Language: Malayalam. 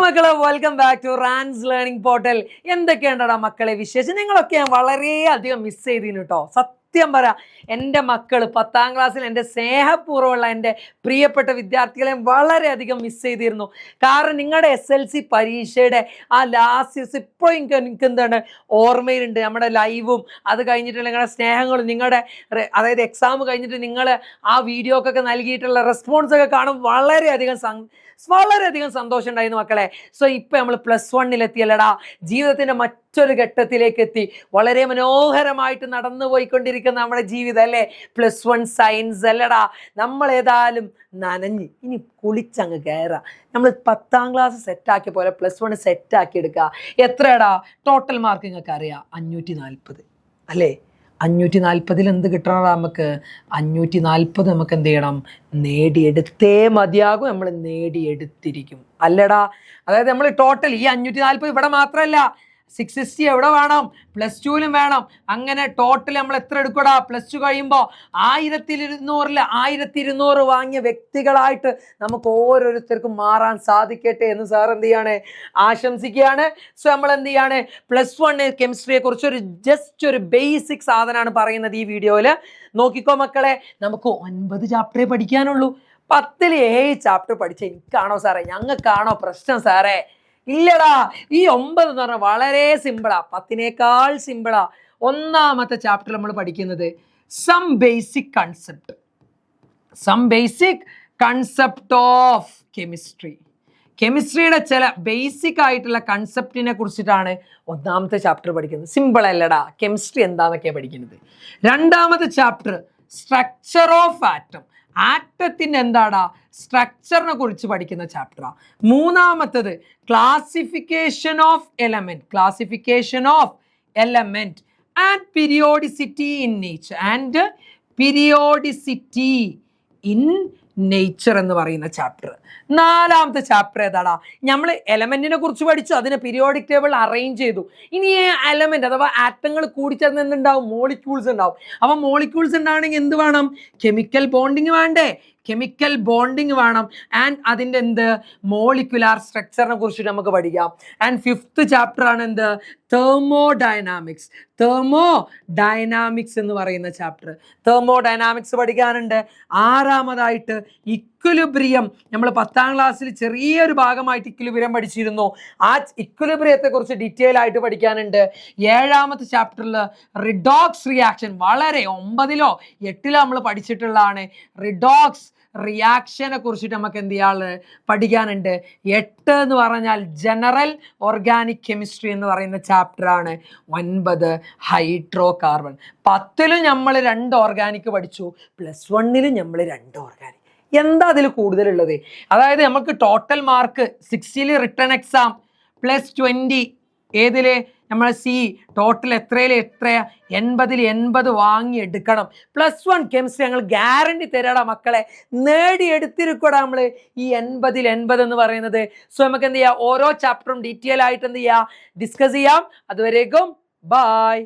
മക്കളെ, welcome back to Rans learning portal. എന്തൊക്കെയുണ്ടടാ മക്കളെ വിശേഷം? നിങ്ങളൊക്കെ ഞാൻ വളരെയധികം മിസ് ചെയ്തിരുന്നു കേട്ടോ. സത്യം പറ, എൻ്റെ മക്കൾ 10ാം ക്ലാസ്സിൽ എൻ്റെ സ്നേഹപൂർവ്വമുള്ള എൻ്റെ പ്രിയപ്പെട്ട വിദ്യാർത്ഥികളെ വളരെയധികം മിസ് ചെയ്തിരുന്നു. കാരണം നിങ്ങളുടെ SLC പരീക്ഷയുടെ ആ ലാസ്റ്റ് ദിവസം ഇപ്പോഴും എനിക്ക് എന്താണ് ഓർമ്മയിലുണ്ട്. നമ്മുടെ ലൈവും അത് കഴിഞ്ഞിട്ടുള്ള നിങ്ങളുടെ സ്നേഹങ്ങളും നിങ്ങളുടെ അതായത് എക്സാം കഴിഞ്ഞിട്ട് നിങ്ങൾ ആ വീഡിയോക്കൊക്കെ നൽകിയിട്ടുള്ള റെസ്പോൺസൊക്കെ കാണും വളരെയധികം സന്തോഷം ഉണ്ടായിരുന്നു മക്കളെ. സോ ഇപ്പം നമ്മൾ +1 ജീവിതത്തിൻ്റെ മറ്റൊരു ഘട്ടത്തിലേക്ക് എത്തി. വളരെ മനോഹരമായിട്ട് നടന്നു പോയിക്കൊണ്ടിരിക്കുന്ന നമ്മുടെ ജീവിതം അല്ലേ. +1 സയൻസ് അല്ലടാ. നമ്മൾ ഏതായാലും നനഞ്ഞ് ഇനി കുളിച്ചങ്ങ് കയറാം. നമ്മൾ 10ാം ക്ലാസ് സെറ്റാക്കിയ പോലെ +1 സെറ്റാക്കി എടുക്കുക. എത്രയാടാ ടോട്ടൽ മാർക്ക് നിങ്ങൾക്ക് അറിയാം? 540 അല്ലേ. 540 എന്ത് കിട്ടണം നമുക്ക്? 540 നമുക്ക് എന്ത് ചെയ്യണം? നേടിയെടുത്തേ മതിയാകും. നമ്മൾ നേടിയെടുത്തിരിക്കും അല്ലടാ. അതായത് നമ്മൾ ടോട്ടൽ ഈ 540 ഇവിടെ മാത്രമല്ല, 660 എവിടെ വേണം? +2ലും വേണം. അങ്ങനെ ടോട്ടൽ നമ്മൾ എത്ര എടുക്കൂടാ? +2 കഴിയുമ്പോൾ 1200 വാങ്ങിയ വ്യക്തികളായിട്ട് നമുക്ക് ഓരോരുത്തർക്കും മാറാൻ സാധിക്കട്ടെ എന്ന് സാർ എന്ത് ചെയ്യാണ്? ആശംസിക്കുകയാണ്. സോ നമ്മൾ എന്ത് ചെയ്യാണ്? +1 കെമിസ്ട്രിയെ കുറിച്ച് ജസ്റ്റ് ഒരു ബേസിക് സാധനമാണ് പറയുന്നത് ഈ വീഡിയോയിൽ. നോക്കിക്കോ മക്കളെ, നമുക്ക് 9 ചാപ്റ്ററേ പഠിക്കാനുള്ളൂ. 10ൽ 7 ചാപ്റ്റർ പഠിച്ച എനിക്കാണോ സാറേ? ഞങ്ങൾക്കാണോ പ്രശ്നം സാറേ? ഇല്ലടാ. ഈ 9 എന്ന് പറഞ്ഞാൽ വളരെ സിമ്പിളാ, 10നേക്കാൾ സിമ്പിളാ. ഒന്നാമത്തെ ചാപ്റ്റർ നമ്മൾ പഠിക്കുന്നത് some basic concept of chemistry. കെമിസ്ട്രിയുടെ ചില ബേസിക് ആയിട്ടുള്ള കൺസെപ്റ്റിനെ കുറിച്ചിട്ടാണ് ഒന്നാമത്തെ ചാപ്റ്റർ പഠിക്കുന്നത്. സിമ്പിൾ അല്ലടാ, കെമിസ്ട്രി എന്താണെന്നൊക്കെയാണ് പഠിക്കുന്നത്. രണ്ടാമത്തെ ചാപ്റ്റർ സ്ട്രക്ചർ ഓഫ് ആറ്റം. ആറ്റത്തിൻ്റെ എന്താടാ സ്ട്രക്ചറിനെ കുറിച്ച് പഠിക്കുന്ന ചാപ്റ്ററാ. മൂന്നാമത്തത് classification of element and periodicity in nature എന്ന് പറയുന്ന ചാപ്റ്റർ. നാലാമത്തെ ചാപ്റ്റർ ഏതാടാ? നമ്മൾ എലമെന്റിനെ കുറിച്ച് പഠിച്ചു, അതിനെ പീരിയോഡിക് ടേബിൾ അറേഞ്ച് ചെയ്തു. ഇനി എലമെന്റ് അഥവാ ആറ്റങ്ങൾ കൂടിച്ചേർന്ന് എന്തുണ്ടാവും? മോളിക്യൂൾസ് ഉണ്ടാവും. അപ്പം മോളിക്യൂൾസ് ഉണ്ടാവണമെങ്കിൽ എന്ത് വേണം? കെമിക്കൽ ബോണ്ടിങ് വേണ്ടേ? കെമിക്കൽ ബോണ്ടിങ് വേണം. ആൻഡ് അതിൻ്റെ എന്ത് മോളിക്യുലാർ സ്ട്രക്ചറിനെ കുറിച്ച് നമുക്ക് പഠിക്കാം. ആൻഡ് 5th ചാപ്റ്റർ ആണ് എന്ത്? തെർമോഡൈനാമിക്സ് എന്ന് പറയുന്ന ചാപ്റ്റർ. തെർമോഡൈനാമിക്സ് പഠിക്കാനുണ്ട്. ആറാമതായിട്ട് ഇക്വിലിബ്രിയം. നമ്മൾ 10ാം ക്ലാസ്സിൽ ചെറിയൊരു ഭാഗമായിട്ട് ഇക്വിലിബ്രിയം പഠിച്ചിരുന്നു. ആ ഇക്വിലിബ്രിയത്തെ കുറിച്ച് ഡീറ്റെയിൽ ആയിട്ട് പഠിക്കാനുണ്ട്. 7ാമത്തെ ചാപ്റ്ററിൽ റിഡോക്സ് റിയാക്ഷൻ. വളരെ 9ലോ 8ലോ നമ്മൾ പഠിച്ചിട്ടുള്ളതാണ്. റിഡോക്സ് റിയാക്ഷനെ കുറിച്ചിട്ട് നമുക്ക് എന്ത് ചെയ്യാള് പഠിക്കാനുണ്ട്. 8 എന്ന് പറഞ്ഞാൽ ജനറൽ ഓർഗാനിക് കെമിസ്ട്രി എന്ന് പറയുന്ന ചാപ്റ്റർ ആണ്. 9 ഹൈഡ്രോ കാർബൺ. 10ലും നമ്മൾ 2 ഓർഗാനിക് പഠിച്ചു, +1ലും നമ്മൾ 2 ഓർഗാനിക്. എന്താ അതിൽ കൂടുതലുള്ളത്? അതായത് നമുക്ക് ടോട്ടൽ മാർക്ക് 60ൽ റിട്ടേൺ എക്സാം +20 ഏതില്? നമ്മൾ ടോട്ടൽ എത്രയിൽ എത്ര? 80ൽ 80 വാങ്ങി എടുക്കണം. +1 കെമിസ്ട്രി ഞങ്ങൾ ഗ്യാരണ്ടി തരാടാ മക്കളെ. നേടിയെടുത്തിരിക്കൂടാ നമ്മൾ ഈ 80ൽ 80 എന്ന് പറയുന്നത്. സോ നമുക്ക് എന്ത് ചെയ്യാം? ഓരോ ചാപ്റ്ററും ഡീറ്റെയിൽ ആയിട്ട് എന്ത് ചെയ്യാം? ഡിസ്കസ് ചെയ്യാം. അതുവരേക്കും ബൈ.